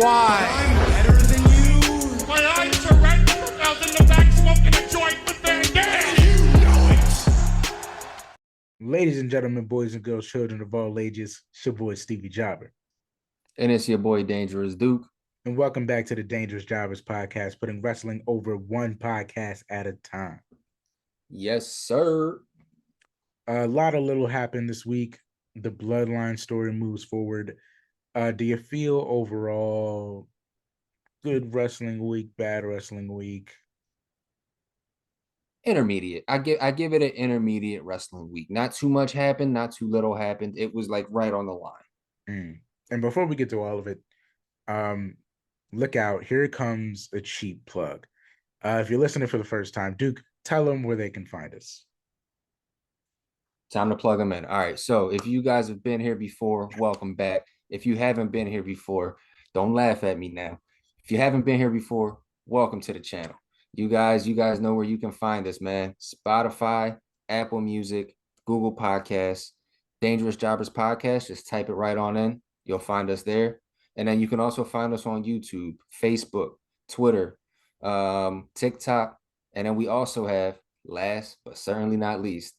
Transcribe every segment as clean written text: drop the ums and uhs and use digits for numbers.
why. I'm better than you. My eyes are red. I was in the back smoking a joint with Van Dam. You know it. Ladies and gentlemen, boys and girls, children of all ages, it's your boy Stevie Jobber. And it's your boy Dangerous Duke. And welcome back to the Dangerous Jobbers podcast, putting wrestling over one podcast at a time. Yes, sir. A lot of little happened this week. The Bloodline story moves forward. Do you feel overall good wrestling week, bad wrestling week? Intermediate. I give it an intermediate wrestling week. Not too much happened, not too little happened. It was like right on the line. And before we get to all of it, look out. Here comes a cheap plug. If you're listening for the first time, Duke, tell them where they can find us. Time to plug them in. All right. So if you guys have been here before, welcome back. If you haven't been here before, don't laugh at me now. If you haven't been here before, welcome to the channel. You guys know where you can find us, man. Spotify, Apple Music, Google Podcasts, Dangerous Jobbers Podcast. Just type it right on in. You'll find us there. And then you can also find us on YouTube, Facebook, Twitter, TikTok. And then we also have, last but certainly not least,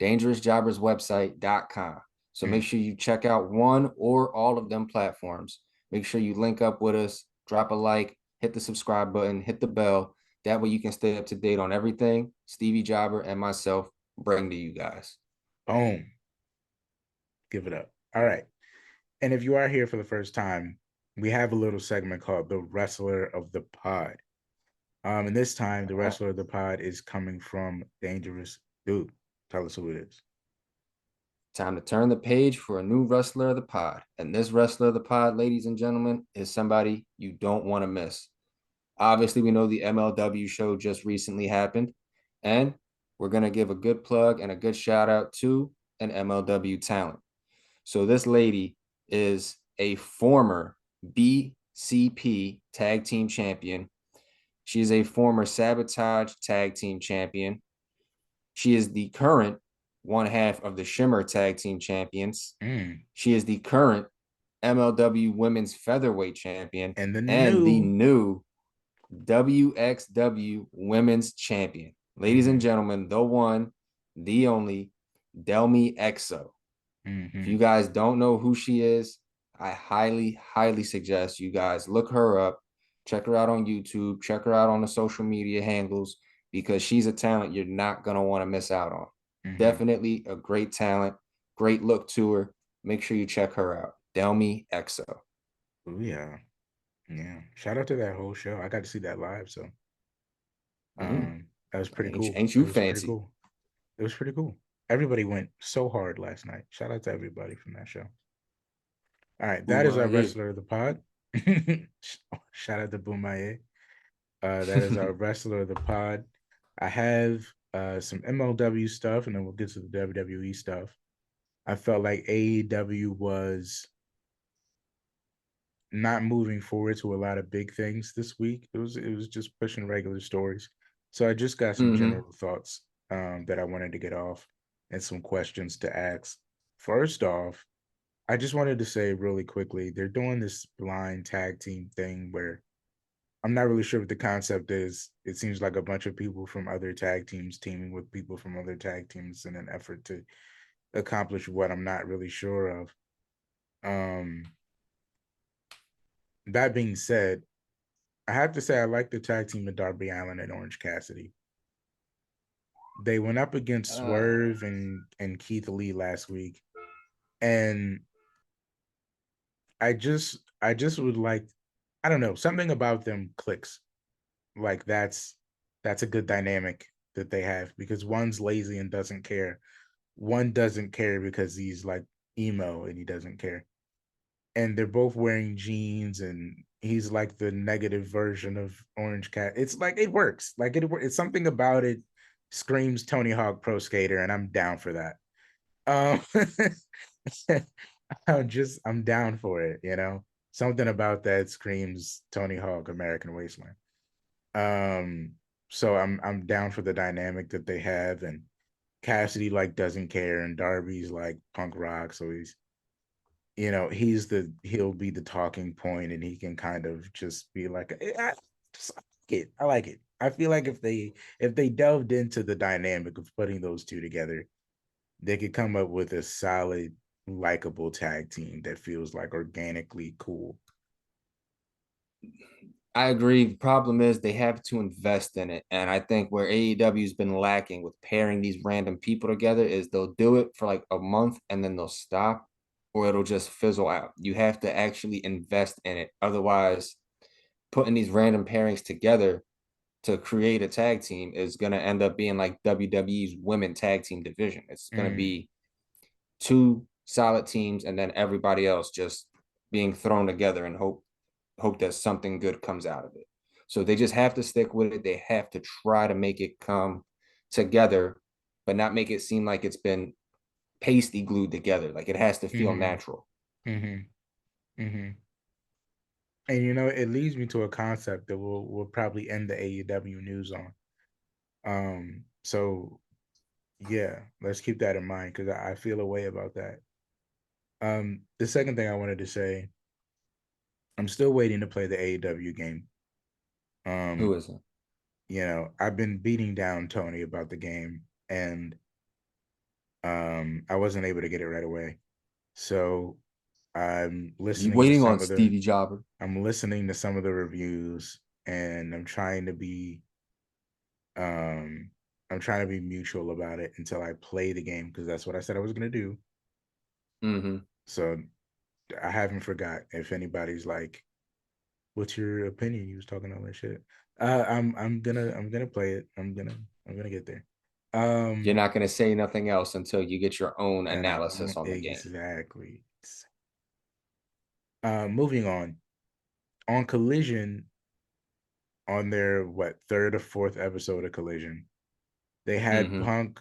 dangerousjobberswebsite.com. So make sure you check out one or all of them platforms. Make sure you link up with us, drop a like, hit the subscribe button, hit the bell. That way you can stay up to date on everything Stevie Jobber and myself bring to you guys. Boom. Give it up. All right. And if you are here for the first time, we have a little segment called the Wrestler of the Pod. And this time, the Wrestler of the Pod is coming from Dangerous Duke. Tell us who it is. Time to turn the page for a new Wrestler of the Pod. And this Wrestler of the Pod, ladies and gentlemen, is somebody you don't want to miss. Obviously, we know the MLW show just recently happened, and we're going to give a good plug and a good shout out to an MLW talent. So this lady is a former BCP tag team champion. She is a former Sabotage tag team champion. She is the current one half of the Shimmer tag team champions. She is the current MLW women's featherweight champion and the new WXW women's champion. Ladies and gentlemen, the one, the only, Delmi Exo. If you guys don't know who she is, I highly, highly suggest you guys look her up, check her out on YouTube, check her out on the social media handles, because she's a talent you're not going to want to miss out on. Definitely a great talent, great look to her. Make sure you check her out. Delmi Exo. Oh, yeah. Yeah. Shout out to that whole show. I got to see that live, so that was pretty cool. Ain't you fancy? Cool. It was pretty cool. Everybody went so hard last night. Shout out to everybody from that show. All right, that is our Wrestler of the Pod. Shout out to Boomaye. That is our Wrestler of the Pod. I have some MLW stuff, and then we'll get to the WWE stuff. I felt like AEW was not moving forward to a lot of big things this week. It was just pushing regular stories. So I just got some general thoughts that I wanted to get off and some questions to ask. First off, I just wanted to say really quickly, they're doing this blind tag team thing where I'm not really sure what the concept is. It seems like a bunch of people from other tag teams teaming with people from other tag teams in an effort to accomplish what I'm not really sure of. That being said, I have to say I like the tag team of Darby Allin and Orange Cassidy. They went up against Swerve and Keith Lee last week, and I just would like, I don't know, something about them clicks. Like that's a good dynamic that they have, because one's lazy and doesn't care. One doesn't care because he's like emo and he doesn't care. And they're both wearing jeans, and he's like the negative version of Orange Cat. It's like, it works. Like it's something about it screams Tony Hawk Pro Skater, and I'm down for that. I'm down for it, you know? Something about that screams Tony Hawk American Wasteland. So I'm down for the dynamic that they have, and Cassidy like doesn't care, and Darby's like punk rock, so he'll be the talking point, and he can kind of just be like, I like it. I feel like if they delved into the dynamic of putting those two together, they could come up with a solid, likable tag team that feels like organically cool. I agree. The problem is they have to invest in it. And I think where AEW's been lacking with pairing these random people together is they'll do it for like a month and then they'll stop, or it'll just fizzle out. You have to actually invest in it. Otherwise, putting these random pairings together to create a tag team is going to end up being like WWE's women tag team division. It's going to Mm, be two solid teams and then everybody else just being thrown together and hope that something good comes out of it. So they just have to stick with it. They have to try to make it come together, but not make it seem like it's been pasty glued together. Like it has to feel mm-hmm, natural. mm-hmm, mm-hmm. And it leads me to a concept that we'll probably end the AEW news on. So yeah, let's keep that in mind because I feel a way about that. The second thing I wanted to say, I'm still waiting to play the AEW game. Who Um, is it? I've been beating down Tony about the game, and I wasn't able to get it right away. So I'm You listening to waiting some on of the Stevie Jobber? I'm listening to some of the reviews, and um I'm trying to be mutual about it until I play the game because that's what I said I was gonna do. Mm-hmm. So I haven't forgot if anybody's like, what's your opinion? You was talking all that shit. I'm gonna play it. I'm gonna get there. You're Um not going to say nothing else until you get your own analysis on the game. exactly. Moving on Collision, on their third or fourth episode of Collision, they had Mm-hmm. Punk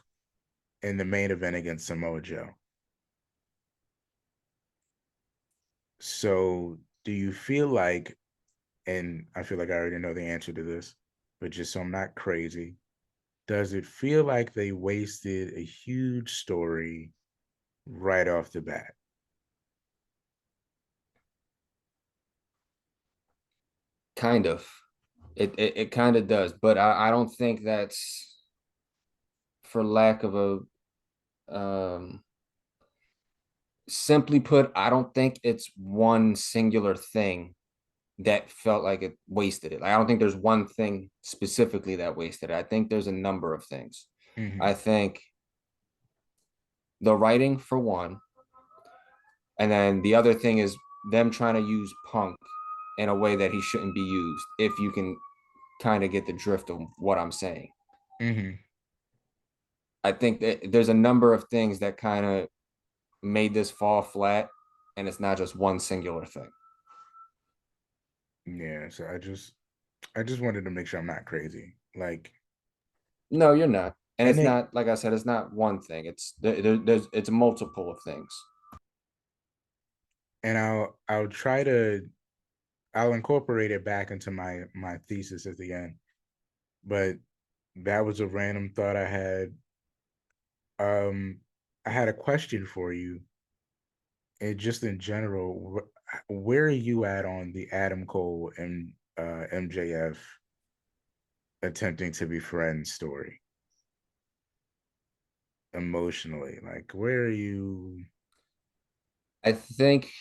in the main event against Samoa Joe. So do you feel like, and I feel like I already know the answer to this, but just so I'm not crazy, does it feel like they wasted a huge story right off the bat? Kind of. It kind of does, but I don't think that's for lack of a simply put, I don't think it's one singular thing that felt like it wasted it. Like, I don't think there's one thing specifically that wasted it. I think there's a number of things. Mm-hmm. I think the writing for one, and then the other thing is them trying to use Punk in a way that he shouldn't be used. If you can kind of get the drift of what I'm saying. Mm-hmm. I think that there's a number of things that kind of made this fall flat, and it's not just one singular thing. Yeah, so I just wanted to make sure I'm not crazy. Like, No, you're not, and and it's it not like I said. It's not one thing. There's it's multiple of things. and I'll incorporate it back into my thesis at the end. But that was a random thought I had. Um, I had a question for you, and just in general, where are you at on the Adam Cole and MJF attempting to be friends story emotionally? Like, where are you? I think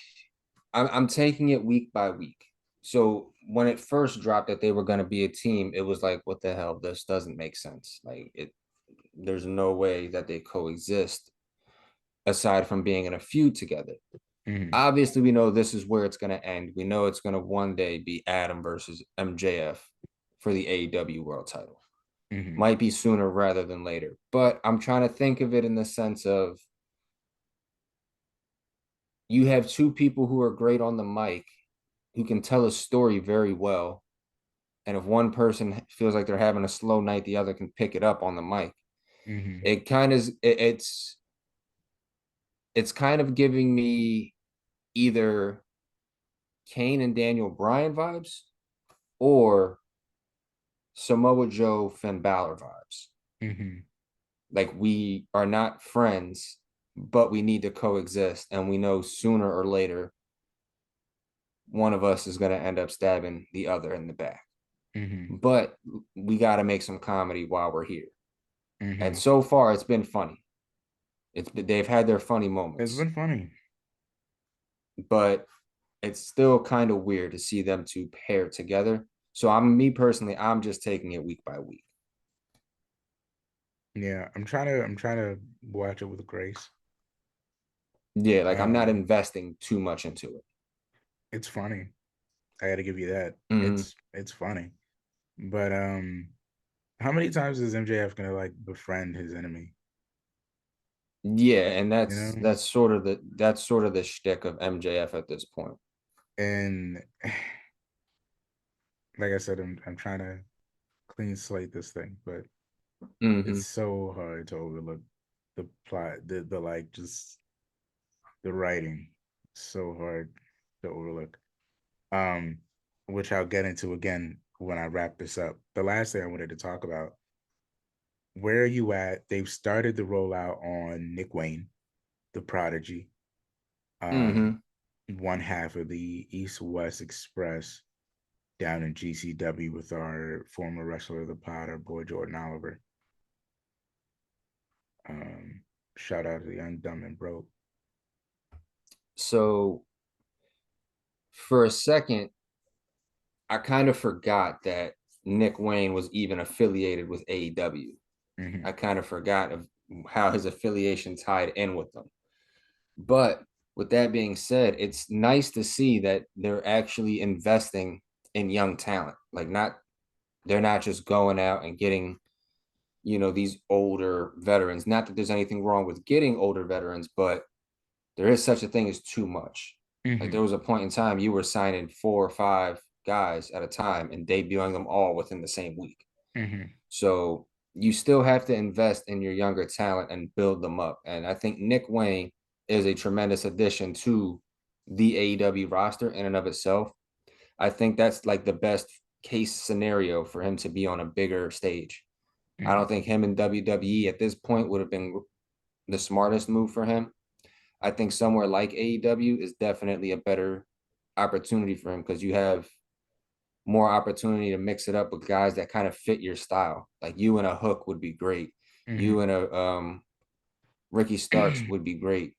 I'm taking it week by week. So when it first dropped that they were going to be a team, it was like, what the hell? This doesn't make sense. Like it, there's no way that they coexist aside from being in a feud together. Mm-hmm, Obviously, we know this is where it's going to end. We know it's going to one day be Adam versus MJF for the AEW world title. mm-hmm, Might be sooner rather than later. But I'm trying to think of it in the sense of you have two people who are great on the mic who can tell a story very well. And if one person feels like they're having a slow night, the other can pick it up on the mic. mm-hmm, It kind of it's kind of giving me either Kane and Daniel Bryan vibes or Samoa Joe Finn Balor vibes. mm-hmm. Like we are not friends, but we need to coexist, and we know sooner or later one of us is going to end up stabbing the other in the back. Mm-hmm. But we got to make some comedy while we're here. And Mm-hmm. so far, it's been funny. They've had their funny It's moments, been funny. but it's still kind of weird to see them two pair together. So me personally, I'm just taking it week by week. Yeah, I'm trying to watch it with grace. Yeah, like I'm not Um, investing too much into it. it's funny. I got to give you that. Mm-hmm. It's funny. But how many times is MJF gonna like befriend his enemy? Yeah, and You know, that's sort of the shtick of MJF at this point. and like I said, I'm trying to clean slate this thing, but Mm-hmm. it's so hard to overlook the plot, the like just the writing. So hard to overlook. Um, which I'll get into again when I wrap this up. The last thing I wanted to talk about, where are you at? They've started the rollout on Nick Wayne, the prodigy. Um, Mm-hmm. one half of the East West Express down in GCW with our former wrestler of the pod, our boy Jordan Oliver. Um, Shout out to the Young Dumb and Broke. So for a second, I kind of forgot that Nick Wayne was even affiliated with AEW. Mm-hmm. I kind of forgot of how his affiliation tied in with them. But with that being said, it's nice to see that they're actually investing in young talent. Like they're not just going out and getting, these older veterans. Not that there's anything wrong with getting older veterans, but there is such a thing as too much. Like Mm-hmm. there was a point in time you were signing 4 or 5 guys at a time and debuting them all within the same week. Mm-hmm. So you still have to invest in your younger talent and build them up. And I think Nick Wayne is a tremendous addition to the AEW roster in and of itself. I think that's like the best case scenario for him to be on a bigger stage. I Mm-hmm. don't think him in WWE at this point would have been the smartest move for him. I think somewhere like AEW is definitely a better opportunity for him because you have more opportunity to mix it up with guys that kind of fit your style. Like you and a Hook would be great. You and a Ricky Starks would be great.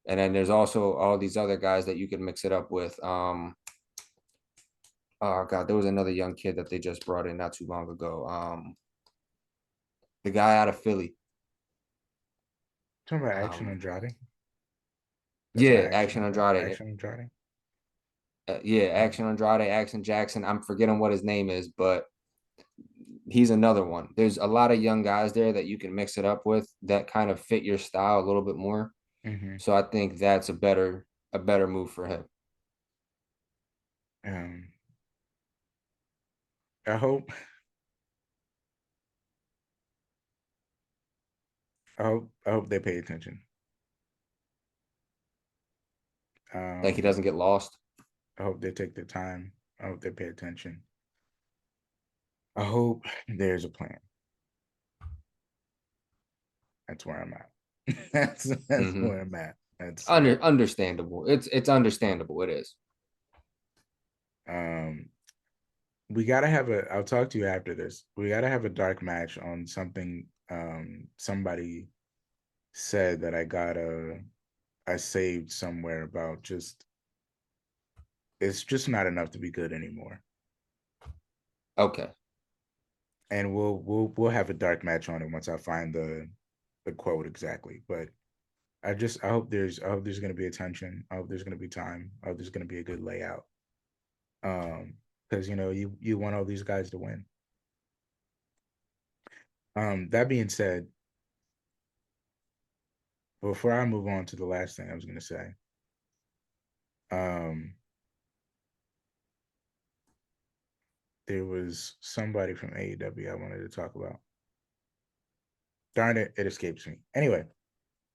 And then there's also all these other guys that you could mix it up with. Oh God, there was another young kid that they just brought in not too long ago. The guy out of Philly. Talking about Action Um, Andrade. That's not yeah, Action Action Andrade. Andrade. Action Andrade. Yeah, Mm. Action Andrade, Action Jackson. I'm forgetting what his name is, but he's another one. There's a lot of young guys there that you can mix it up with that kind of fit your style a little bit more. Mm-hmm. So I think that's a better move for him. Um, I hope I hope they pay attention. Like he doesn't Um, get lost. I hope they take their time. I hope they pay attention. I hope there's a plan. That's where I'm at. That's Mm-hmm. where I'm at. That's Understandable. It's understandable. It is. um we gotta have a I'll talk to you after this. We gotta have a dark match on something somebody said that I saved somewhere about just it's just not enough to be good anymore. Okay. And we'll have a dark match on it once I find the quote exactly. But I hope there's gonna be attention. I hope there's gonna be time. I hope there's gonna be a good layout. Because you want all these guys to win. That being said, before I move on to the last thing I was gonna say, um, there was somebody from AEW I wanted to talk about. Darn it, it escapes me. Anyway,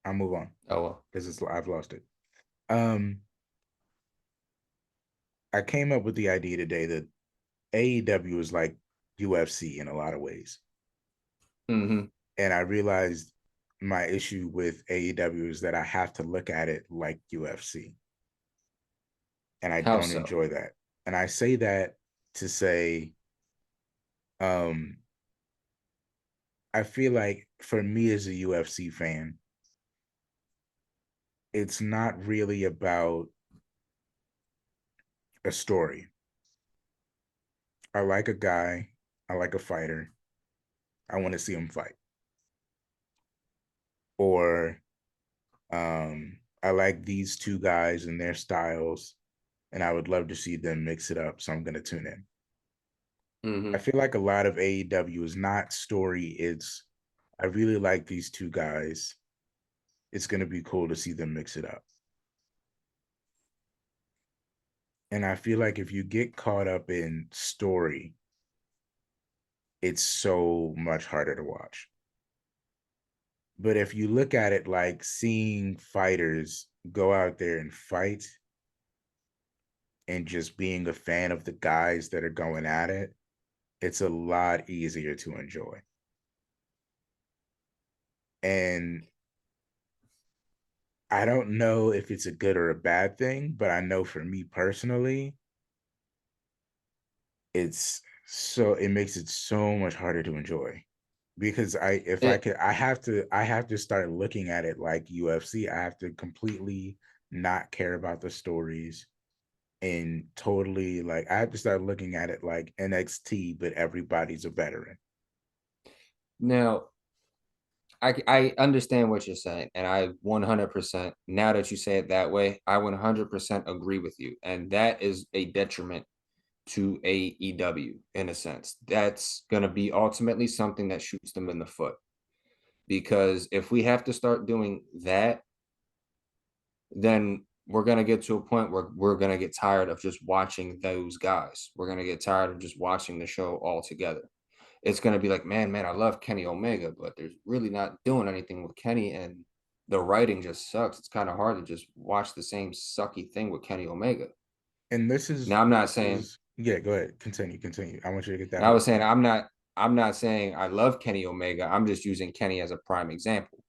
I'll move on Oh well. because I've lost it. Um, I came up with the idea today that AEW is like UFC in a lot of ways, Mm-hmm. and I realized my issue with AEW is that I have to look at it like UFC, and I How don't so? enjoy that. And I say that to say, um, I feel like for me as a UFC fan, it's not really about a story. I like a guy, I like a fighter, I want to see him fight. Or I like these two guys and their styles, and I would love to see them mix it up. So I'm gonna tune in. I Mm-hmm. feel like a lot of AEW is not story, it's I really like these two guys. It's gonna be cool to see them mix it up. And I feel like if you get caught up in story, it's so much harder to watch. But if you look at it like seeing fighters go out there and fight and just being a fan of the guys that are going at it, it's a lot easier to enjoy. And I don't know if it's a good or a bad thing, but I know for me personally, it makes it so much harder to enjoy because It I have to start looking at it like UFC. I have to completely not care about the stories and totally like I have to start looking at it like NXT, but everybody's a veteran. now I understand what you're saying, and I 100%, now that you say it that way, I 100% agree with you. And that is a detriment to AEW in a sense. That's going to be ultimately something that shoots them in the foot. Because if we have to start doing that, then we're going to get to a point where we're going to get tired of just watching those guys. We're going to get tired of just watching the show altogether. It's going to be like, man, I love Kenny Omega, but there's really not doing anything with Kenny, and the writing just sucks. It's kind of hard to just watch the same sucky thing with Kenny Omega. And Now, I'm not this saying, is yeah, go ahead. Continue. I want you to get that and I out. was saying, I'm not saying I love Kenny Omega. I'm just using Kenny as a prime example.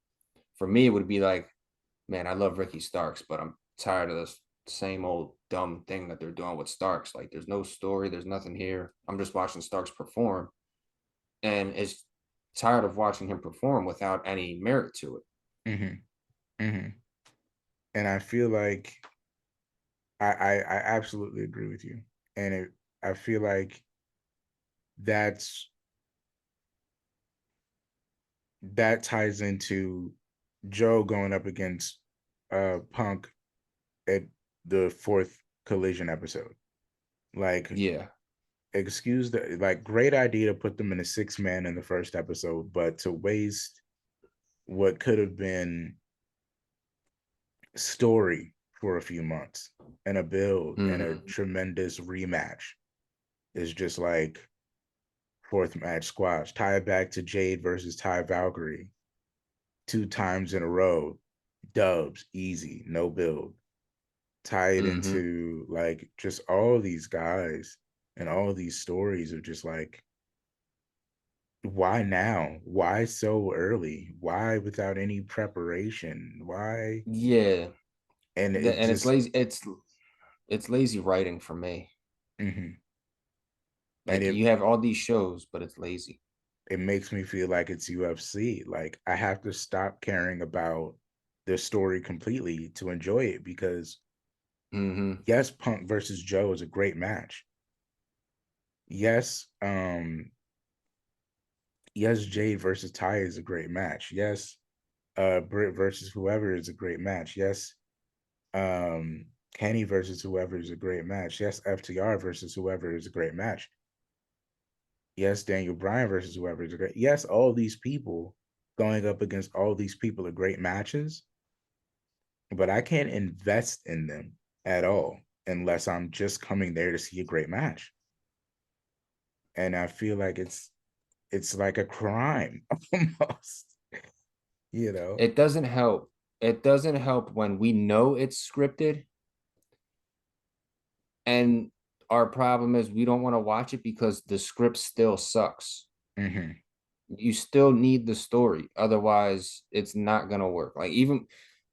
For me, it would be like, man, I love Ricky Starks, but I'm tired of this same old dumb thing that they're doing with Starks. Like, there's no story, there's nothing here. I'm just watching Starks perform, and it's tired of watching him perform without any merit to it. Mm-hmm. Mm-hmm. And I feel like I absolutely agree with you. And I feel like that's that ties into Joe going up against Punk at the fourth collision episode. Like, Yeah. excuse the like great idea to put them in a 6-man in the first episode, but to waste what could have been story for a few months and a build and a Mm-hmm. tremendous rematch is just like fourth match squash. Tie it back to Jade versus Ty Valkyrie 2 times in a row. Dubs, easy, no build. Tie it Mm-hmm. into like just all these guys and all these stories of just like, why now? Why so early? Why without any preparation? Why? Yeah. And it And it's just, lazy. It's lazy writing for me. mhm. And Like, you have all these shows, but it's lazy. it makes me feel like it's UFC. Like I have to stop caring about the story completely to enjoy it because Mm-hmm. yes, Punk versus Joe is a great match. Yes, yes, Jade versus Ty is a great match. Yes, Britt versus whoever is a great match. Yes, um, Kenny versus whoever is a great match. Yes, FTR versus whoever is a great match. Yes, Daniel Bryan versus whoever is a great. Yes, all these people going up against all these people are great matches, but I can't invest in them at all unless I'm just coming there to see a great match. And I feel like it's like a crime almost, you know. It doesn't help. It doesn't help when we know it's scripted, and our problem is we don't want to watch it because the script still sucks. Mm-hmm. You still need the story. Otherwise, it's not gonna work. Like even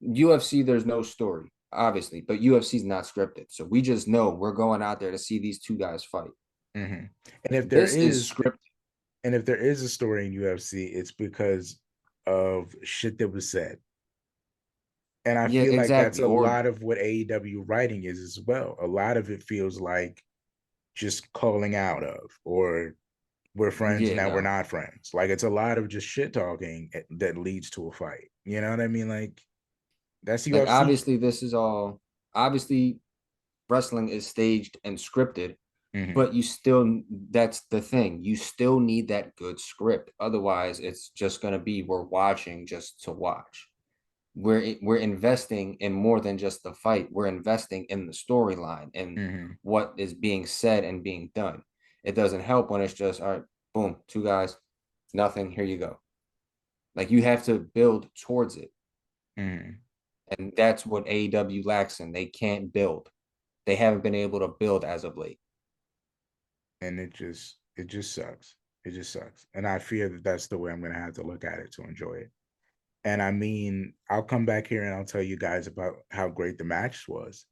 UFC, there's no story, obviously, but UFC is not scripted. So we just know we're going out there to see these two guys fight. And if there This is is scripted. and if there is a story in UFC, it's because of shit that was said. And I Yeah, feel like that's exactly. a Or lot of what AEW writing is as well. A lot of it feels like just calling out of, or we're friends, yeah, now we're no. not friends. Like it's a lot of just shit talking that leads to a fight. You know what I mean? Like that's Like UFC. obviously this is all obviously wrestling is staged and scripted, Hmm. but you still that's the thing. You still need that good script. Otherwise, it's just gonna be we're watching just to watch. We're investing in more than just the fight. We're investing in the storyline and Hmm. what is being said and being done. It doesn't help when it's just all right, boom, two guys, nothing, here you go. Like you have to build towards it. Hmm. And that's what AEW lacks in. They can't build. They haven't been able to build as of late. And it just sucks. It just sucks. And I fear that that's the way I'm gonna have to look at it to enjoy it. And I mean, I'll come back here and I'll tell you guys about how great the match was.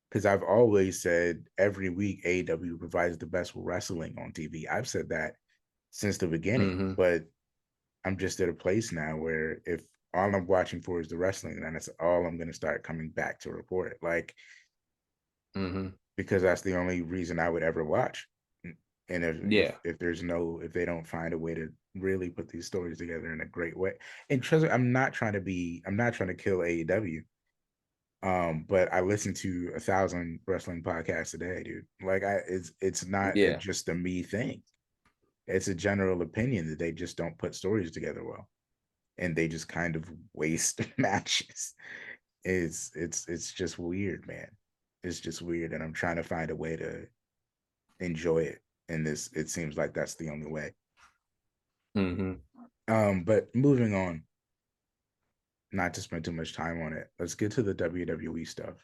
Because I've always said every week AEW provides the best wrestling on TV. I've said that since the beginning, Mm-hmm. but I'm just at a place now where if all I'm watching for is the wrestling, then that's all I'm going to start coming back to report. Like, Mm-hmm. because that's the only reason I would ever watch. And Yeah. if they don't find a way to really put these stories together in a great way, and trust me, I'm not trying to kill AEW. But I listen to 1,000 wrestling podcasts a day, dude. Like it's not Yeah. just a me thing. It's a general opinion that they just don't put stories together well, and they just kind of waste matches. It's just weird, man. It's just weird, and I'm trying to find a way to enjoy it. And this, it seems like that's the only way. Mm-hmm. But moving on, not to spend too much time on it. Let's get to the WWE stuff.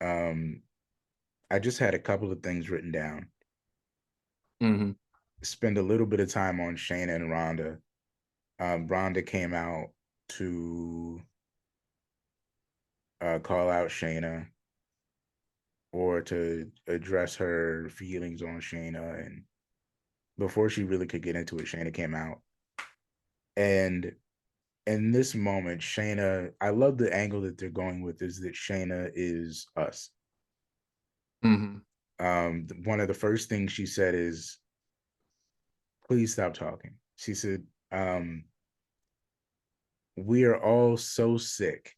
Um, I just had a couple of things written down. Mm-hmm. Spend a little bit of time on Shayna and Ronda. Ronda came out to call out Shayna, or to address her feelings on Shayna. And before she really could get into it, Shayna came out. And in this moment, Shayna, I love the angle that they're going with, is that Shayna is us. Mm-hmm. One of the first things she said is, please stop talking. She said, we are all so sick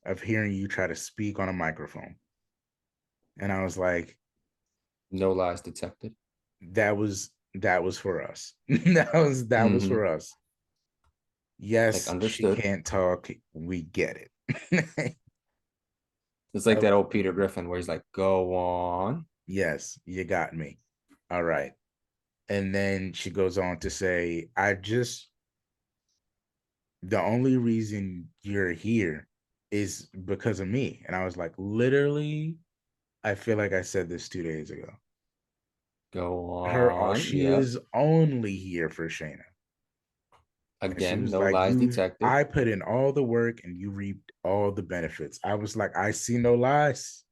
of hearing you try to speak on a microphone. And I was like, No lies detected. that was for us. that was Mm-hmm. for us. Like Yes, she understood. can't talk. We get it. It's like Uh, that old Peter Griffin where he's like, go on. yes, you got me. All right. And then she goes on to say, the only reason you're here is because of me. And I was like, literally, I feel like I said this 2 days ago. Go Her, on. she Yep. is only here for Shayna. And she Again, was no like, lies detected. I put in all the work and you reaped all the benefits. I was like, I see no lies.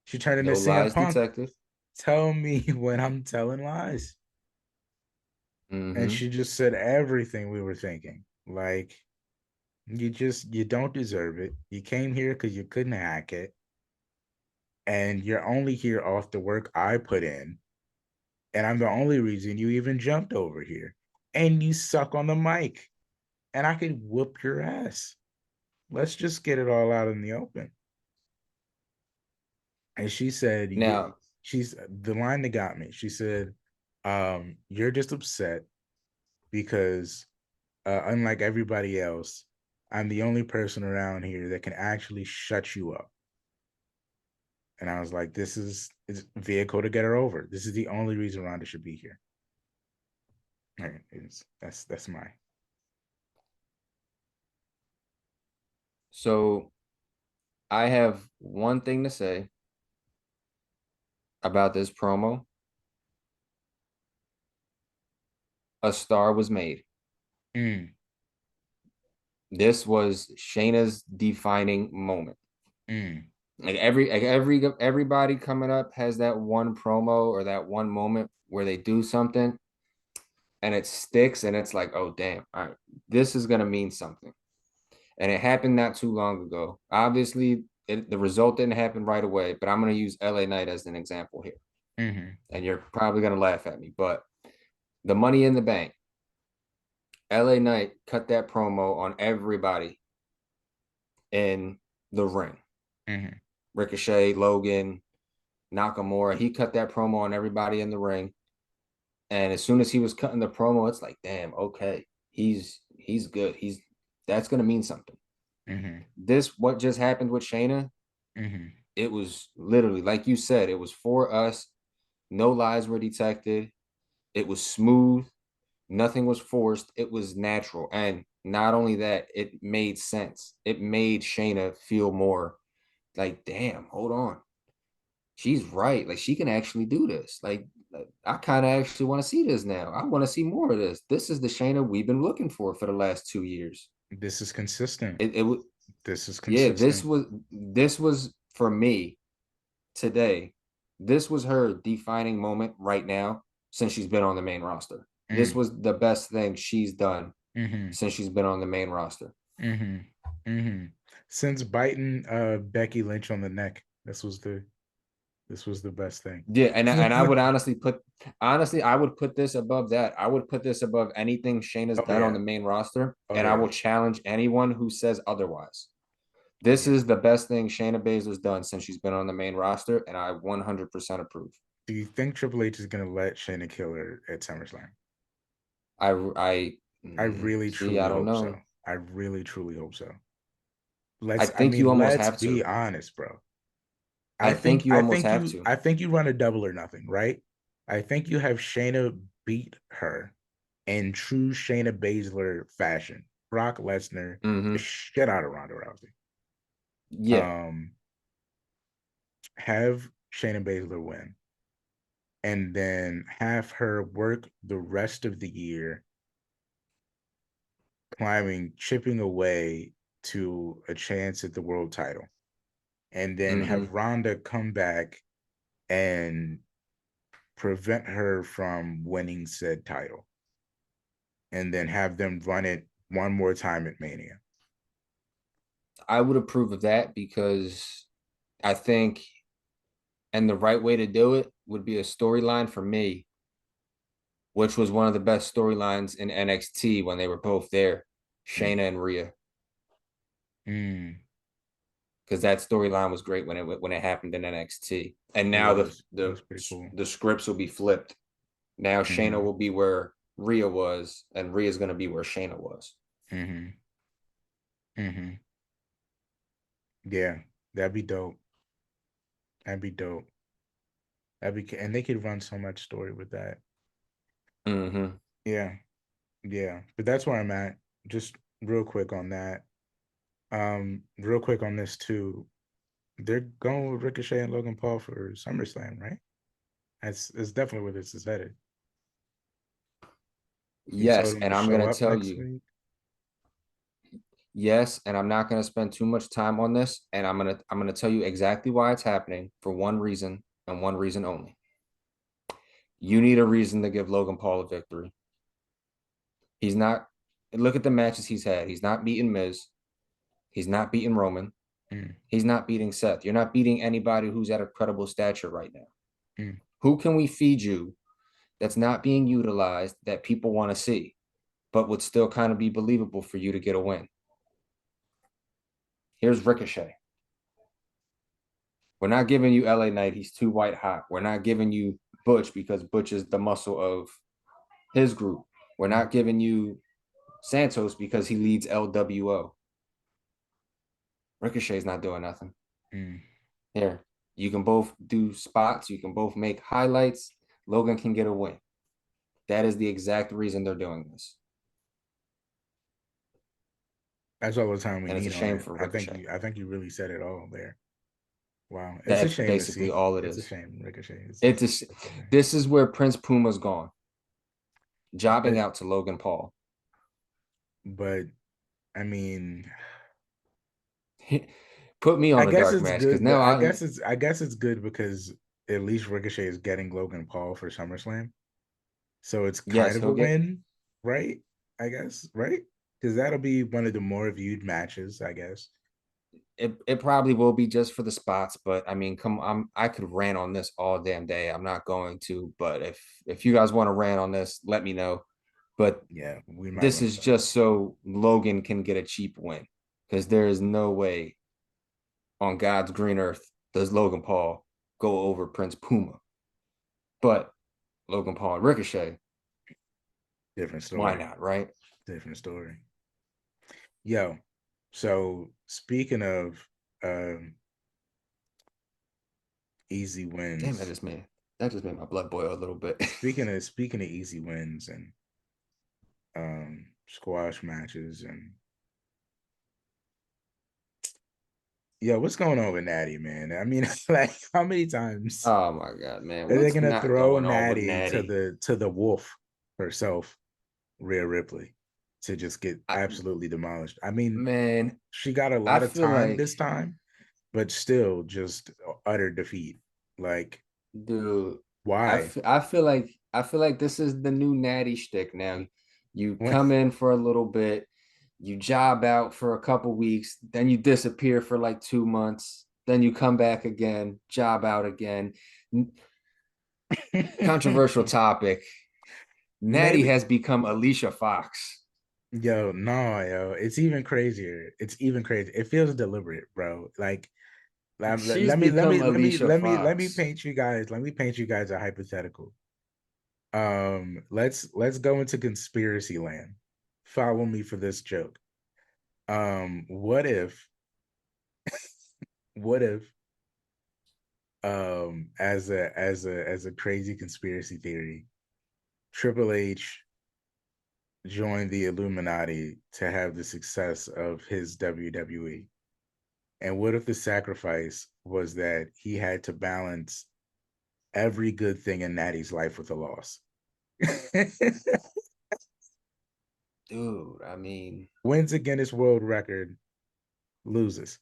She turned into No CM lies Punk. detected. Tell me when I'm telling lies. And Mm-hmm. she just said everything we were thinking. Like, you don't deserve it. You came here because you couldn't hack it. And you're only here off the work I put in. And I'm the only reason you even jumped over here. And you suck on the mic. And I could whoop your ass. Let's just get it all out in the open. And she said, Now, she's the line that got me. She said, you're just upset because unlike everybody else, I'm the only person around here that can actually shut you up. And I was like, this is vehicle to get her over. This is the only reason Ronda should be here. All right, that's my. so I have one thing to say about this promo. a star was made. Mm, This was Shayna's defining moment. mm, Like everybody coming up has that one promo or that one moment where they do something and it sticks and it's like, oh damn, all right, this is gonna mean something. And it happened not too long ago. Obviously, the result didn't happen right away, but I'm gonna use LA Knight as an example here. mm-hmm, And you're probably gonna laugh at me, but the Money in the Bank, LA Knight cut that promo on everybody in the ring. mm-hmm, Ricochet, Logan, Nakamura. He cut that promo on everybody in the ring. And as soon as he was cutting the promo, it's like, damn, okay, he's good. That's gonna mean something. mm-hmm, This what just happened with Shayna, mm-hmm, it was literally like you said, it was for us. No lies were detected. It was smooth. Nothing was forced. It was natural. And not only that, it made sense. It made Shayna feel more like, damn, hold on. She's right. Like she can actually do this. Like I kind of actually want to see this now. I want to see more of this. This is the Shayna we've been looking for the last 2 years. this is consistent. It was This is yeah. consistent. This was for me today. This was her defining moment right now since she's been on the main roster. This Mm, was the best thing she's done mm-hmm, since she's been on the main roster. mm-hmm, mm-hmm. Since biting Becky Lynch on the neck, this was the best thing. Yeah, and I would honestly I would put this above that. I would put this above anything Shayna's Oh done on yeah. the main roster, Oh and I yeah. will challenge anyone who says otherwise. This Yeah. is the best thing Shayna Baszler's done since she's been on the main roster, and I 100% approve. Do you think Triple H is gonna let Shayna kill her at SummerSlam? I I really see. I truly don't hope so. know. I really truly hope so. I I think you mean, almost let's have be to. honest, bro. I think you almost have to. I think you run a double or nothing, right? I think you have Shayna beat her in true Shayna Baszler fashion. Brock Lesnar, the Hmm. shit out of Ronda Rousey. Yeah, Um, have Shayna Baszler win, and then have her work the rest of the year climbing, chipping away to a chance at the world title, and then have hmm. Ronda come back and prevent her from winning said title, and then have them run it one more time at Mania. I would approve of that because I think, and the right way to do it would be a storyline for me, which was one of the best storylines in NXT when they were both there, Mm. Shayna and Rhea, Mm. because that storyline was great when it happened in NXT. And It now was. It was pretty cool. the scripts will be flipped. Now Shayna Mm-hmm. will be where Rhea was, and Rhea's going to be where Shayna was. Mm-hmm. Mm-hmm. Yeah, that'd be dope. That'd be dope. And they could run so much story with that. Mm-hmm. Yeah, yeah. But that's where I'm at. Just real quick on that. Real quick on this too. They're going with Ricochet and Logan Paul for SummerSlam, right? That's definitely where this is headed. He told Yes, him and to I'm show going to up tell next you, week. yes, and I'm not going to spend too much time on this, and I'm going to tell you exactly why it's happening for one reason and one reason only. You need a reason to give Logan Paul a victory. He's not. Look at the matches he's had. He's not beating Miz. He's not beating Roman. Mm, He's not beating Seth. You're not beating anybody who's at a credible stature right now. mm. Who can we feed you that's not being utilized that people want to see, but would still kind of be believable for you to get a win? Here's Ricochet. We're not giving you LA Knight. He's too white hot. We're not giving you Butch because Butch is the muscle of his group. We're not giving you Santos because he leads LWO. Ricochet's not doing nothing. Mm. Here, you can both do spots. You can both make highlights. Logan can get a win. That is the exact reason they're doing this. That's all the time we And it's a need on shame it. for Ricochet. I think you really said it all there. Wow. It's a That's shame to basically see. all it It's a is. shame, Ricochet. It's a, this is where Prince Puma's gone. jobbing But out to Logan Paul. but I mean, Put me I on a guess dark it's match because good. But now I guess it's good because at least Ricochet is getting Logan Paul for SummerSlam. So it's kind yes, of a he'll get win, right? I guess, right? Because that'll be one of the more viewed matches, I guess. it probably will be just for the spots, but I mean, I could rant on this all damn day. I'm not going to, but if you guys want to rant on this, let me know. But Yeah, we might this want is to talk about just so Logan can get a cheap win because there is no way on God's green earth does Logan Paul go over Prince Puma. But Logan Paul and Ricochet, different why story. not, right? Different story. Yo, so speaking of easy Damn, wins, that just made my blood boil a little bit. speaking of easy wins and squash matches and yo, what's going on with Natty, man? I mean, like how many times Oh my god, man. are they What's gonna not throw going on with Natty Natty? to the wolf herself, Rhea Ripley, to just get I, absolutely demolished? I mean, man, she got a I lot of feel time like, this time, but still just utter defeat. Like, dude, why? I feel like this is the new Natty shtick now. You When come in for a little bit, you job out for a couple weeks, then you disappear for like 2 months, then you come back again, job out again. Controversial topic. Natty maybe has become Alicia Fox. yo, no, yo, it's even crazier. It's even crazy. It feels deliberate, bro. Like She's become Alicia let me Fox. paint you guys. Let me paint you guys a hypothetical. Let's go into conspiracy land. Follow me for this joke. What if what if as a crazy conspiracy theory, Triple H joined the Illuminati to have the success of his WWE? And what if the sacrifice was that he had to balance every good thing in Natty's life with a loss? Dude, I mean, Wins a Guinness World Record, loses.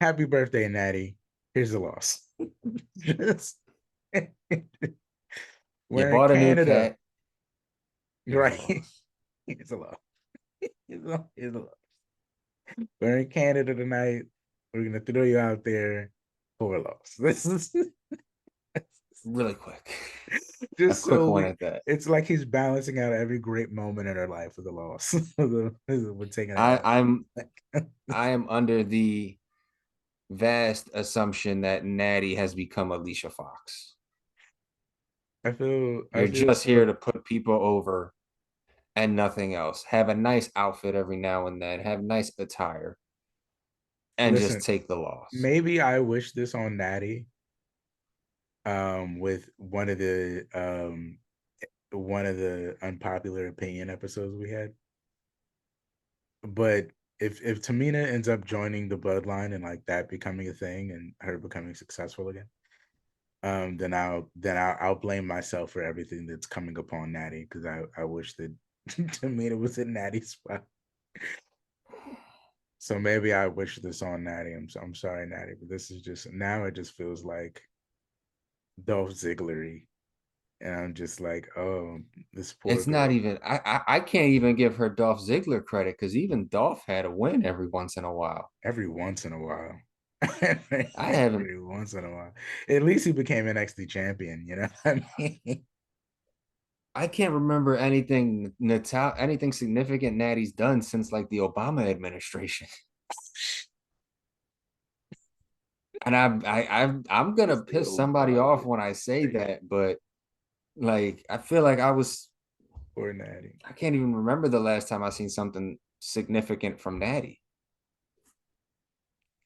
Happy birthday, Natty. Here's a loss. Just you we're in bought a new Canada, cat. Here's a right? loss. Here's a loss. Here's a loss. We're in Canada tonight. We're gonna throw you out there for a loss. This is Really quick. A just quick so one we. at that. It's like he's balancing out every great moment in her life with a loss. We're taking a I, L. I'm I am under the vast assumption that Natty has become Alicia Fox. I You're feel just so here to put people over and nothing else. Have a nice outfit every now and then, have nice attire, and just listen, take the loss. maybe I wish this on Natty with one of the unpopular opinion episodes we had. But if Tamina ends up joining the bloodline and like that becoming a thing and her becoming successful again, I'll blame myself for everything that's coming upon Natty because I wish that Tamina was in Natty's spot. So maybe I wish this on Natty. I'm sorry, Natty, but this is just now it just feels like Dolph Zigglery, and I'm just like, oh, this poor It's not girl. even I can't even give her Dolph Ziggler credit because even Dolph had a win every once in a while. Every once in a while. I haven't Every once in a while. At least he became NXT champion, you know what I mean? I can't remember anything significant Natty's done since like the Obama administration. And I'm gonna piss Still somebody Obama off when I say that, but like I feel like or Natty. I can't even remember the last time I seen something significant from Natty.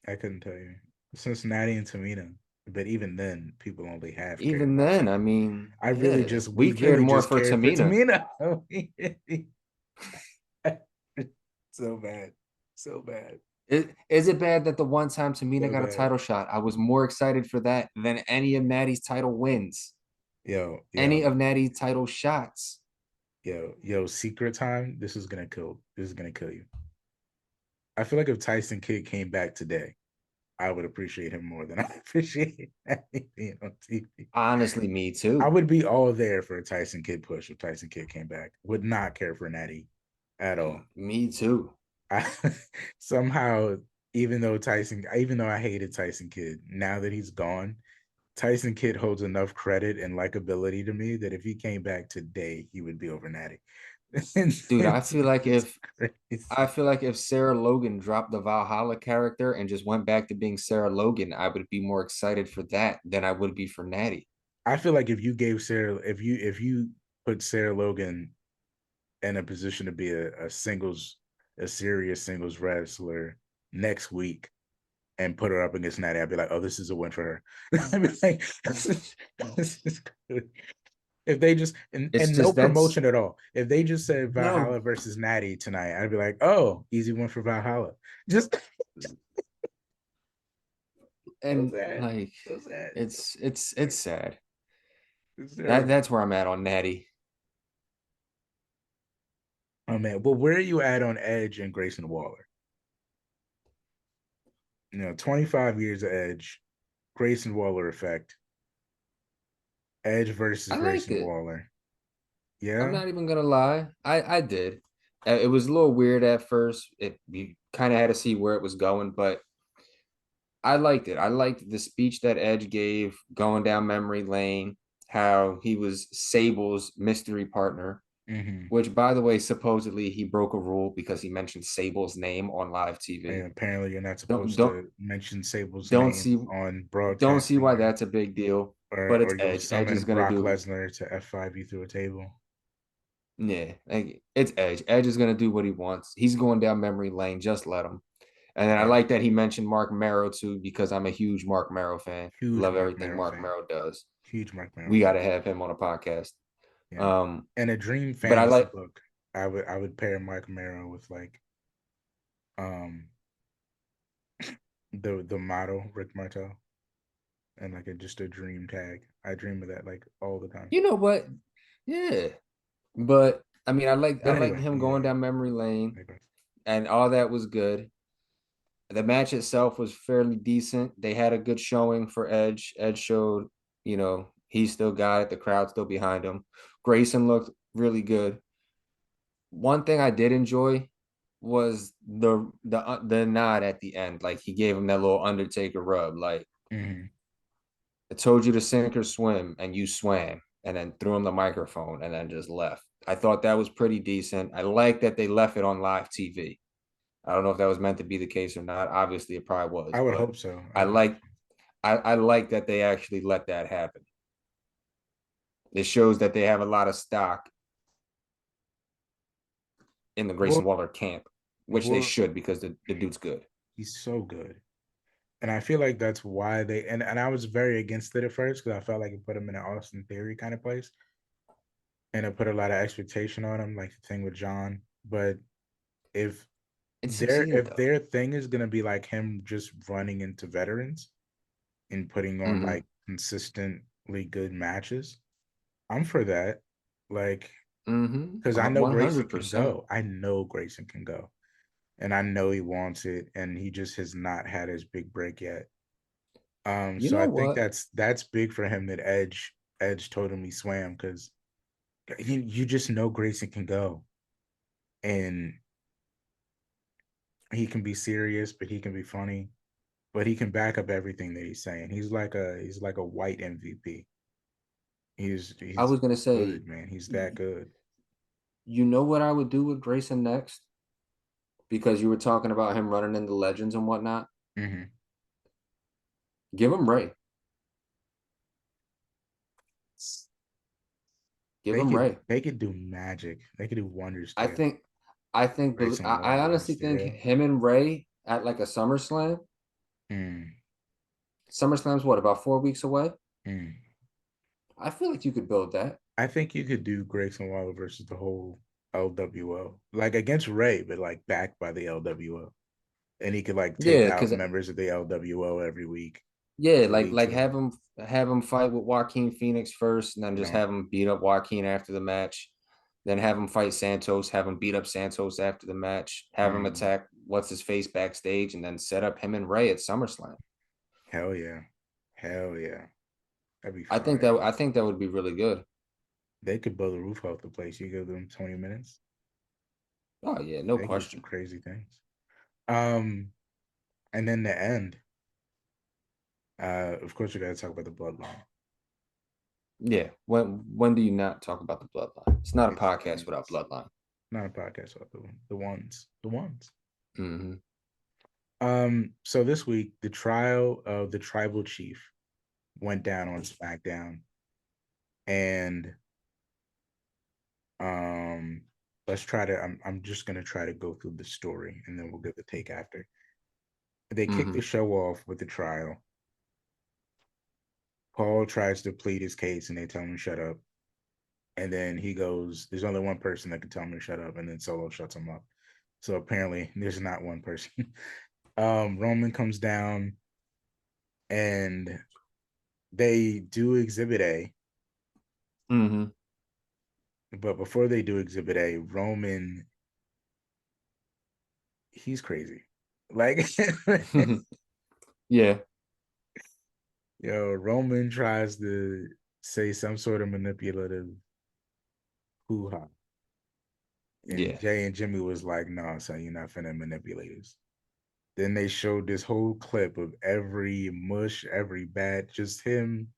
I couldn't tell you. Since Natty and Tamina. But even then, people only half cared Even about then, I Tamina. mean, yeah, We we cared really more just for cared for Tamina. Tamina. So bad. So bad. Is it bad that the one time Tamina So got a bad. title shot, I was more excited for that than any of Natty's title wins? Yo, any yo, of Natty's title shots. yo, secret time. This is gonna kill. This is gonna kill you. I feel like if Tyson Kidd came back today, I would appreciate him more than I appreciate being on TV. Honestly, me I too. would be all there for a Tyson Kidd push if Tyson Kidd came back. Would not care for Natty at all. Me too. I somehow, even though I hated Tyson Kidd, now that he's gone, Tyson Kidd holds enough credit and likability to me that if he came back today, he would be over Natty. Dude, It's I crazy. feel like if Sarah Logan dropped the Valhalla character and just went back to being Sarah Logan, I would be more excited for that than I would be for Natty. I feel like if you gave Sarah, if you put Sarah Logan in a position to be a serious singles wrestler next week and put her up against Natty, I'd be like, oh, this is a win for her. I'd be like, this is good. If they just It's and no just that's promotion at all. If they just said no, Valhalla versus Natty tonight, I'd be like, oh, easy win for Valhalla. Just so and sad. like So sad. it's sad. It's That terrible. that's where I'm at on Natty. Oh man. Well, where are you at on Edge and Grayson Waller? 25 years of Edge, Grayson Waller effect. Edge versus I liked Grayson it. Waller. I'm Yeah. not even gonna lie. I did. It was a little weird at first. You kind of had to see where it was going, but I liked it. I liked the speech that Edge gave going down memory lane, how he was Sable's mystery partner, Mm-hmm. which, by the way, supposedly he broke a rule because he mentioned Sable's name on live TV. And apparently, you're not Don't supposed don't to mention Sable's don't name see on don't see broadcasting, why that's a big deal. But or it's you'll Edge. Edge summon is gonna Brock do Lesnar to F5 you through a table. yeah, like it's Edge. Edge is gonna do what he wants. He's going down memory lane. Just let him. And then I Yeah. like that he mentioned Mark Marrow too, because I'm a huge Mark Marrow fan. Huge Love Mark everything Marrow Mark fan. Marrow does. Huge Mark Marrow We got fan. to have him on a podcast. Yeah. Um, And a dream but I fantasy like, book. I would pair Mark Marrow with like um the model Rick Martel and like just a dream tag. I dream of that like all the time. you know what? Yeah, but I mean, I But like anyway, him going yeah. down memory lane, Anyway. and all that was good. The match itself was fairly decent. They had a good showing for Edge. Edge showed, he still got it. The crowd still behind him. Grayson looked really good. One thing I did enjoy was the nod at the end. Like he gave him that little Undertaker rub. Like Mm-hmm. I told you to sink or swim, and you swam, and then threw him the microphone, and then just left. I thought that was pretty decent. I like that they left it on live TV. I don't know if that was meant to be the case or not. Obviously, it probably was, I would but hope so. I I would hope like I like that they actually let that happen. It shows that they have a lot of stock in the so. Grayson Waller camp, which they Well, should because the dude's good. he's so good. And I feel like that's why and I was very against it at first because I felt like it put him in an Austin Theory kind of place. And it put a lot of expectation on him, like the thing with John. But if It succeeded if though. their thing is gonna be like him just running into veterans and putting on Mm-hmm. like consistently good matches, I'm for that. Like, because I Mm-hmm. know Grayson can 100%. go. I know Grayson can go. And I know he wants it, and he just has not had his big break yet. You So know I think what? that's big for him that Edge told him he swam because you just know Grayson can go, and he can be serious, but he can be funny, but he can back up everything that he's saying. He's like a white MVP. I He's was gonna say, good, man. He's that good. you know what I would do with Grayson next? Because you were talking about him running into legends and whatnot. Mm-hmm. Give him Ray. Give him Ray. They could do magic. They could do wonders I together. think I think Grayson I Waller, honestly think Mysterio. him and Ray at like a SummerSlam. Mm, SummerSlam's what, about 4 weeks away? mm. I feel like you could build that. I think you could do Grayson Waller versus the whole LWO, like against Ray, but like backed by the LWO, and he could like take Yeah, out because members of the LWO every week. Yeah, for week like two. have him fight with Joaquin Phoenix first, and then just Right. have him beat up Joaquin after the match. Then have him fight Santos, have him beat up Santos after the match, have him Mm, attack what's his face backstage, and then set up him and Ray at SummerSlam. hell yeah. Hell yeah. That'd be I fire. think that would be really good. They could blow the roof off the place. You give them 20 minutes. Oh yeah, no They could do some question. crazy things. Um, and then the end. Of course, we got to talk about the bloodline. Yeah. When do you not talk about the bloodline? It's not a It's, podcast without it's bloodline. not a podcast about the ones, the ones. Mm-hmm. So this week, the trial of the tribal chief went down on SmackDown, and um, let's try to. I'm just gonna try to go through the story, and then we'll get the take after. They kick Mm-hmm. the show off with the trial. Paul tries to plead his case, and they tell him to shut up. And then he goes, "There's only one person that can tell me to shut up," and then Solo shuts him up. So apparently, there's not one person. Roman comes down, and they do Exhibit A. Mm-hmm. But before they do Exhibit A, Roman, he's crazy. Like, Yeah. Roman tries to say some sort of manipulative hoo-ha. And Yeah. Jay and Jimmy was like, "No, son, you're not finna manipulate us." Then they showed this whole clip of every mush, every bat, just him,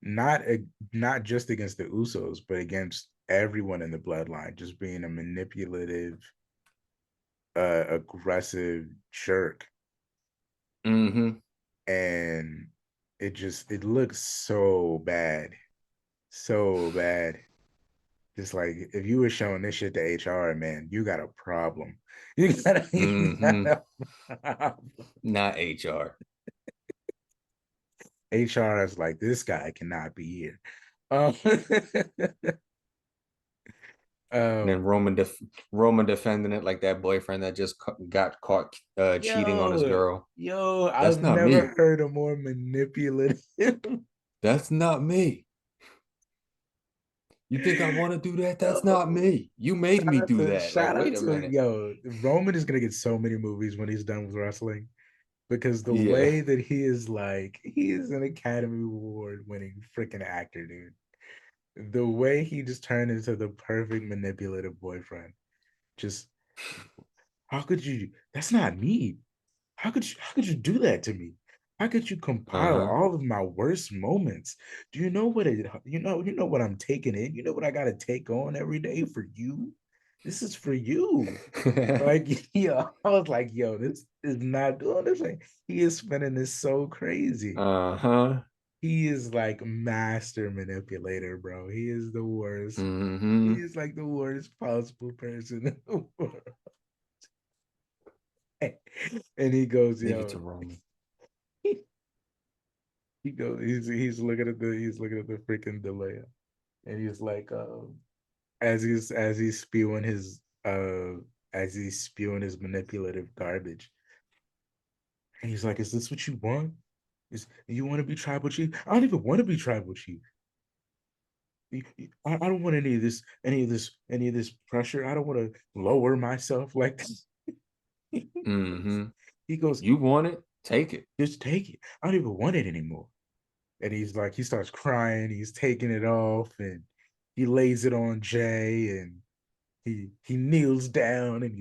not not just against the Usos, but against everyone in the bloodline, just being a manipulative, aggressive jerk. Mm-hmm. And it looks so bad, so bad. Just like if you were showing this shit to HR, man, you got a problem. You got Mm-hmm. a problem. Not HR. HR is like, this guy cannot be here. Um, And then um, Roman defending it like that boyfriend that just got caught cheating on his yo, girl. yo, That's I've not never me. heard a more manipulative. That's not me. You think I want to do that? That's not Yo, me. You made me do that. Like, shout out wait a to minute. yo. Roman is gonna get so many movies when he's done with wrestling because the Yeah. way that he is an Academy Award winning freaking actor, dude. The way he just turned into the perfect manipulative boyfriend. Just how could you? That's not me. How could you do that to me? How could you compile Uh-huh. all of my worst moments? Do you know what you know what I'm taking in? You know what I gotta take on every day for you? This is for you. Like, yeah, I was like, yo, this is not doing this. Like, he is spinning this so crazy. Uh-huh. He is like master manipulator, bro. He is the worst. He Mm-hmm. is like the worst possible person in the world. And he goes, Leave it yo, to Roman. he goes, he's looking at the freaking delay, and he's like, as he's spewing his manipulative garbage, and he's like, "Is this what you want? Is you want to be tribal chief? I don't even want to be tribal chief. I don't want any of this pressure. I don't want to lower myself like this." Mm-hmm. He goes, You want it? Take it. "Just take it. I don't even want it anymore." And he's like, he starts crying. He's taking it off, and he lays it on Jay, and he kneels down, and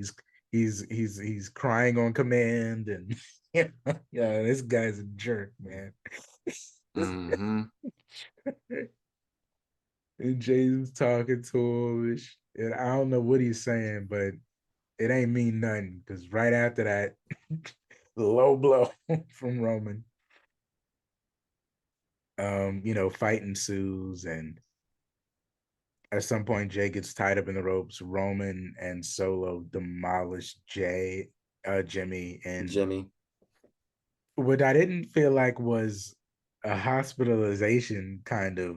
he's crying on command, and yeah, yeah, this guy's a jerk, man. Mm-hmm. And Jay's talking to him, and I don't know what he's saying, but it ain't mean nothing because right after that, low blow from Roman. Fight ensues, and at some point, Jay gets tied up in the ropes. Roman and Solo demolish Jimmy, and Jimmy. what I didn't feel like was a hospitalization kind of,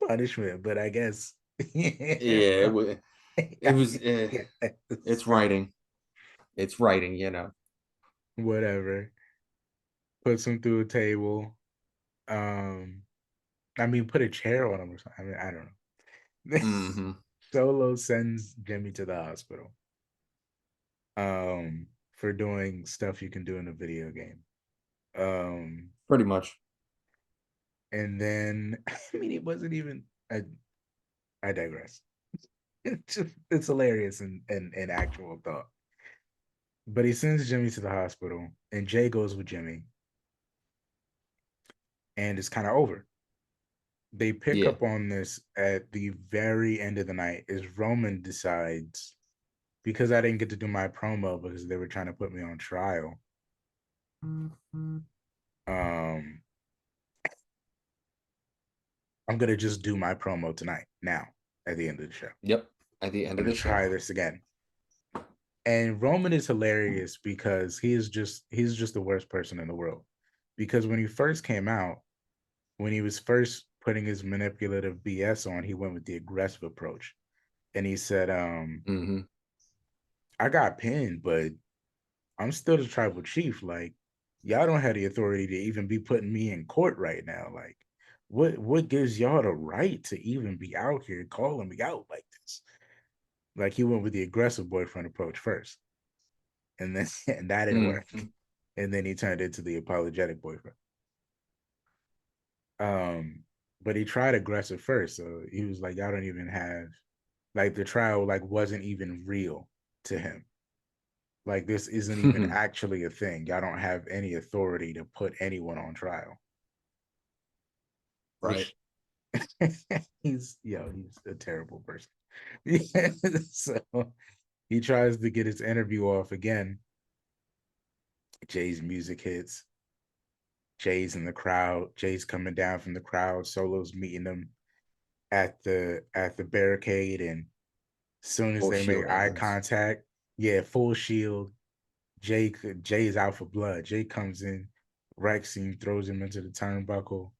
punishment, but I guess, Yeah, it was it's writing. It's writing, whatever. puts him through a table. I mean, put a chair on him or something. I mean, I don't know. Mm-hmm. Solo sends Jimmy to the hospital. For doing stuff you can do in a video game. Pretty much. And then I mean, it wasn't even. I digress. It's hilarious in actual thought. But he sends Jimmy to the hospital, and Jay goes with Jimmy, and it's kind of over. They pick Yeah. up on this at the very end of the night as Roman decides, because I didn't get to do my promo because they were trying to put me on trial. Um, I'm gonna just do my promo tonight now at the end of the show. Yep. At the end I'm of gonna the show. try this again. And Roman is hilarious because he's just the worst person in the world. Because when he first came out, when he was first putting his manipulative BS on, he went with the aggressive approach. And he said, Mm-hmm. I got pinned, but I'm still the tribal chief. Like, y'all don't have the authority to even be putting me in court right now. Like, what gives y'all the right to even be out here calling me out like this? Like, he went with the aggressive boyfriend approach first. And then and that didn't work. Mm-hmm. And then he turned into the apologetic boyfriend. But he tried aggressive first. So he was like, y'all don't even have, like, the trial like wasn't even real to him. Like, this isn't even actually a thing. Y'all don't have any authority to put anyone on trial. Right. Which he's a terrible person. So he tries to get his interview off again. Jay's music hits. Jay's in the crowd. Jay's coming down from the crowd. Solo's meeting them at the barricade, and as soon as Full they make shield eye entrance. contact, yeah, full shield. Jay's out for blood. Jay comes in, wrecks him, throws him into the turnbuckle,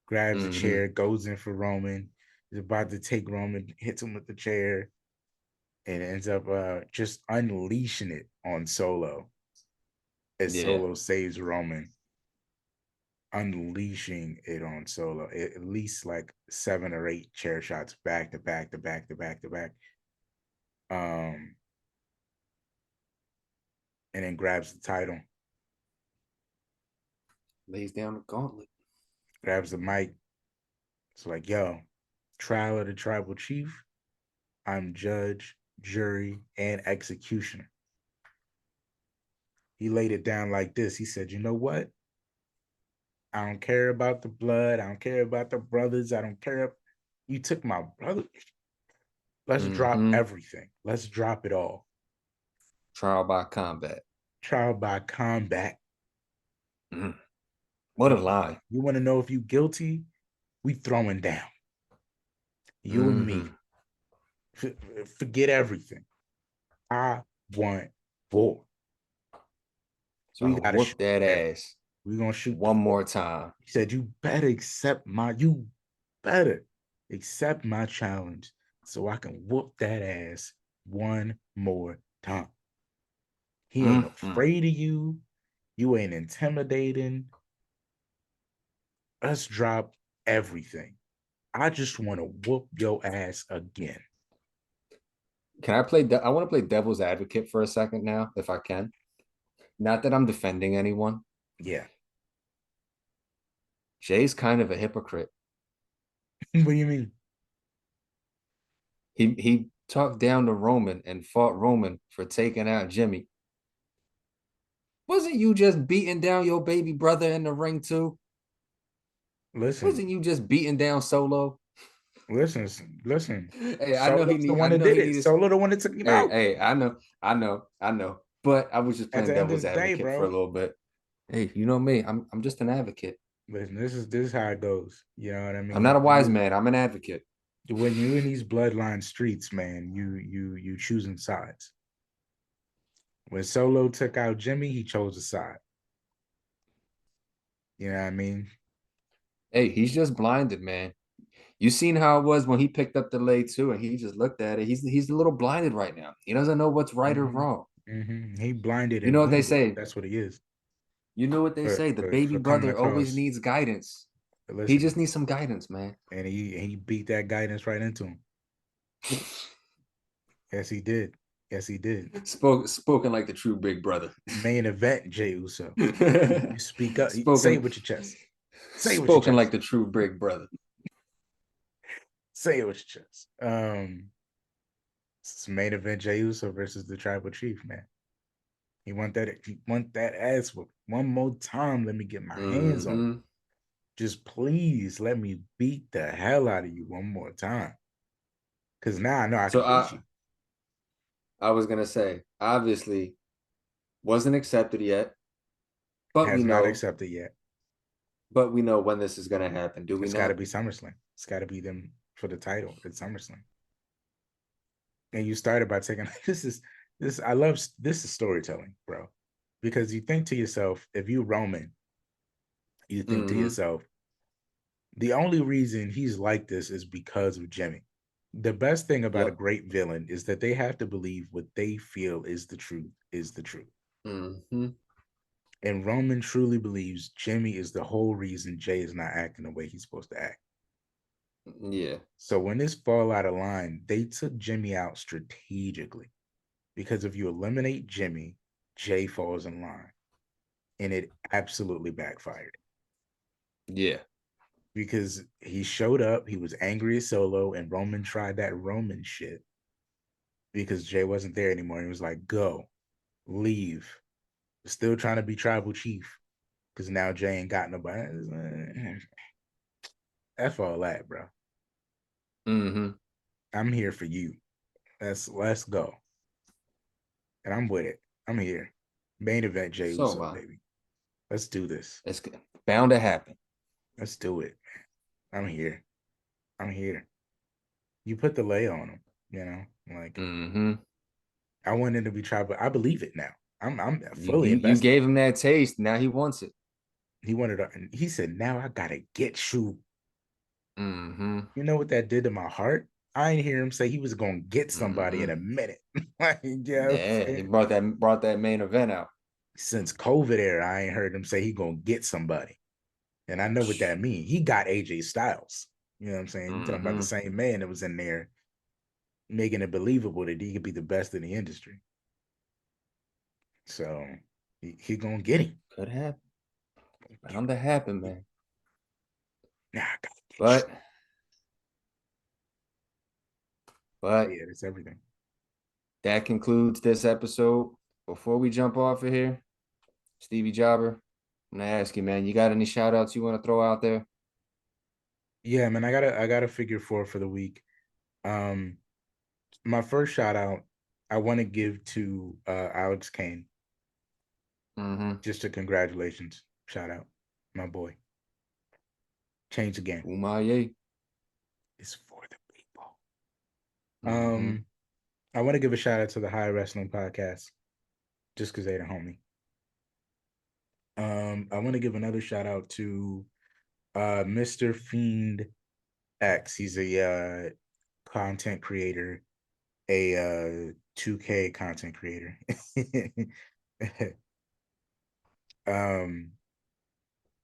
grabs a Mm-hmm. chair, goes in for Roman. Is about to take Roman, hits him with the chair, and ends up just unleashing it on Solo as Yeah. Solo saves Roman. Unleashing it on Solo, at least like 7 or 8 chair shots back to back to back to back to back. And then grabs the title, Lays down the gauntlet. grabs the mic. It's like, yo, trial of the tribal chief. I'm judge, jury, and executioner. He laid it down like this. He said, you know what? I don't care about the blood. I don't care about the brothers. I don't care. You took my brother. Let's drop Mm-hmm. everything. Let's drop it all. Trial by combat. Trial by combat. Mm. What a lie. You want to know if you guilty? We throwing down. You and me. Forget everything. I want war. So We I gotta whoop shoot that down. ass We're gonna shoot one more time. He said, you better accept you better accept my challenge so I can whoop that ass one more time. He ain't Mm-hmm. afraid of you. You ain't intimidating. Let's drop everything. I just want to whoop your ass again. Can I play? I want to play devil's advocate for a second now, if I can. Not that I'm defending anyone. Yeah. Jay's kind of a hypocrite. What do you mean? He talked down to Roman and fought Roman for taking out Jimmy. Wasn't you just beating down your baby brother in the ring too? Listen, Wasn't you just beating down Solo? listen. Hey, I know he Solo's the need. I one that know did he it. needed. Solo the one that took him Hey, out. hey, I know. But I was just At playing the end of devil's the day, advocate for a bro. little bit. Hey, you know me. I'm just an advocate. Listen, this is how it goes. You know what I I'm not mean? a wise man. I'm an advocate. When you in these bloodline streets, man, you choosing sides. When Solo took out Jimmy, he chose a side. You know what I mean? Hey, he's just blinded, man. You seen how it was when he picked up the leg too, and he just looked at it. He's a little blinded right now. He doesn't know what's right or Mm-hmm. wrong. Mm-hmm. He blinded You know and what they wounded. say? That's what he is. You know what they say, the baby for coming brother always across. needs guidance. He Listen, just needs some guidance, man. and he beat that guidance right into him. Yes, he did. Yes, he did. Spoken like the true big brother. Main event, Jey Uso. You speak up. Say it with your chest. Say it with your spoken chest. like the true big brother. Say it with your chest. It's main event, Jey Uso versus the Tribal Chief, man. He want that ass whoop one more time. Let me get my hands on it. Just please let me beat the hell out of you one more time. Cause now I know I can beat you. I was gonna say, obviously, wasn't accepted yet, but Has not accepted yet. But we know when this is gonna happen. Do we It's not? got to be SummerSlam. It's got to be them for the title at SummerSlam. And you started by taking this. I love this is storytelling, bro. Because you think to yourself, if you Roman, you think to yourself, the only reason he's like this is because of Jimmy. The best thing about a great villain is that they have to believe what they feel is the truth is the truth. And Roman truly believes Jimmy is the whole reason Jay is not acting the way he's supposed to act. Yeah. So when this fall out of line, they took Jimmy out strategically. Because if you eliminate Jimmy, Jay falls in line. And it absolutely backfired. Yeah. Because he showed up, he was angry as Solo, and Roman tried that Roman shit. Because Jay wasn't there anymore. He was like, go, leave. Still trying to be tribal chief. Because now Jay ain't got nobody. That's all that, bro. I'm here for you. Let's go. And I'm with it. I'm here. Main event, Jey Uso, baby. Let's do this. It's bound to happen. Let's do it. I'm here. I'm here. You put the lay on him, you know, like I wanted to be tribal. I believe it now. I'm fully invested. You gave him that taste. Now he wants it. He wanted to, and he said, now I gotta get you. You know what that did to my heart? I ain't hear him say he was gonna get somebody in a minute. Like, he brought that main event out. Since COVID era, I ain't heard him say he gonna get somebody. And I know what that means. He got AJ Styles. You know what I'm saying? You're talking about the same man that was in there making it believable that he could be the best in the industry. So he gonna get him. Could happen. Bound to happen, man. Nah, I gotta get you. But yeah, that's everything. That concludes this episode. Before we jump off of here, Stevie Jobber, I'm gonna ask you, man, you got any shout outs you want to throw out there? Yeah, man, I got a figure for the week. My first shout out I want to give to Alex Kane. Just a congratulations shout out, my boy. Change the game. Umaye. It's for the people. I want to give a shout out to the High Wrestling Podcast, just because they're the homie. I want to give another shout out to Mr. Fiend X. He's a content creator, a 2K content creator.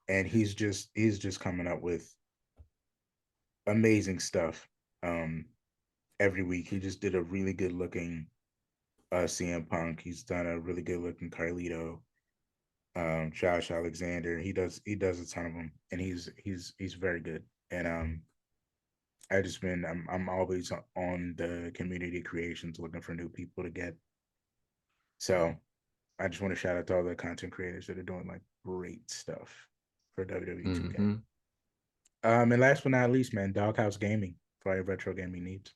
And he's just coming up with amazing stuff every week. He just did a really good looking CM Punk. He's done a really good looking Carlito, Josh Alexander. He does a ton of them, and he's very good. And I'm always on the community creations looking for new people to get. So I just want to shout out to all the content creators that are doing like great stuff for WWE 2K. And last but not least, man, Doghouse Gaming for all your retro gaming needs.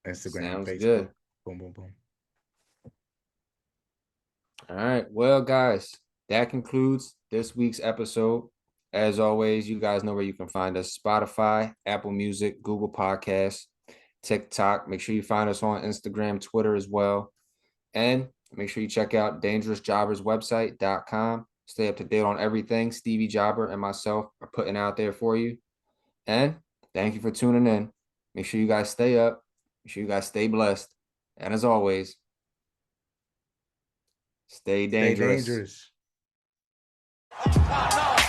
Instagram, Sounds Facebook. Good. Boom, boom, boom. All right. Well, guys, that concludes this week's episode. As always, you guys know where you can find us: Spotify, Apple Music, Google Podcasts, TikTok. Make sure you find us on Instagram, Twitter as well. And make sure you check out dangerousjobberswebsite.com. Stay up to date on everything Stevie Jobber and myself are putting out there for you. And thank you for tuning in. Make sure you guys stay up. Make sure you guys stay blessed. And as always, stay dangerous. no.